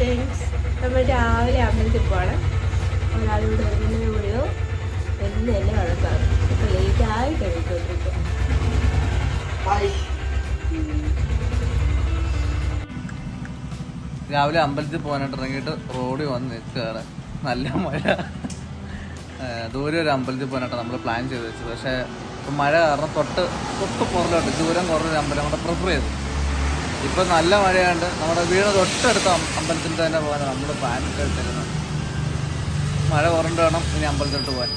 Friends, നമ്മൾ രാവിലെ അമ്പലത്തിൽ പോകണം. ഒരാളിവിടെ വരുന്നതിന് കൂടിയോ എന്ന് തന്നെ വഴക്കാണ്. ഇപ്പം ലേറ്റായി കഴിക്കൊണ്ടിരിക്കുക. രാവിലെ അമ്പലത്തിൽ പോകാനായിട്ട് ഇറങ്ങിയിട്ട് റോഡിൽ വന്ന് നിൽക്കുകയാണ്. നല്ല മഴ. ദൂരെ ഒരു അമ്പലത്തിൽ പോകാനായിട്ട് നമ്മൾ പ്ലാൻ ചെയ്ത് വെച്ചത്. പക്ഷേ ഇപ്പം മഴ കാരണം തൊട്ട് പുറലോട്ട് ദൂരം കുറഞ്ഞൊരു അമ്പലം കൂടെ പ്രിഫർ ചെയ്തു. ഇപ്പം നല്ല മഴയാണ്ട് നമ്മുടെ വീട് തൊട്ടടുത്ത അമ്പലത്തിൽ തന്നെ പോകാനാണ് നമ്മൾ പ്ലാൻ എടുത്തിരുന്നത്. മഴ കുറഞ്ഞിട്ട് വേണം ഇനി അമ്പലത്തിലോട്ട് പോകാൻ.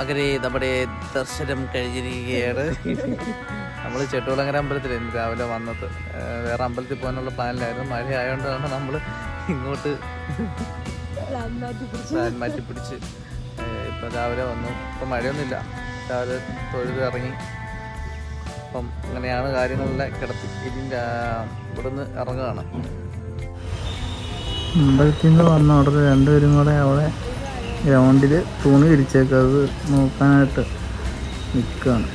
അങ്ങനെ നമ്മുടെ ദർശനം കഴിഞ്ഞിരിക്കുകയാണ്. നമ്മൾ ചെട്ടുകുളങ്ങര അമ്പലത്തിലായിരുന്നു രാവിലെ വന്നത്. വേറെ അമ്പലത്തിൽ പോകാനുള്ള പ്ലാനിലായിരുന്നു. മഴ ആയതുകൊണ്ടാണ് നമ്മൾ ഇങ്ങോട്ട് പ്ലാൻ മാറ്റി പിടിച്ച് ഇപ്പം രാവിലെ വന്നു. ഇപ്പം മഴയൊന്നുമില്ല. രാവിലെ തൊഴുത് ഇറങ്ങി. അപ്പം അങ്ങനെയാണ് കാര്യങ്ങളിലെ കിടത്തി. ഇതിൻ്റെ ഇവിടുന്ന് ഇറങ്ങുകയാണ്. അമ്പലത്തിൽ നിന്ന് വന്ന അവിടെ രണ്ടുപേരും കൂടെ അവിടെ ഗ്രൗണ്ടിൽ തുണി വിരിച്ചേക്കത് നോക്കാനായിട്ട് നിൽക്കുകയാണ്.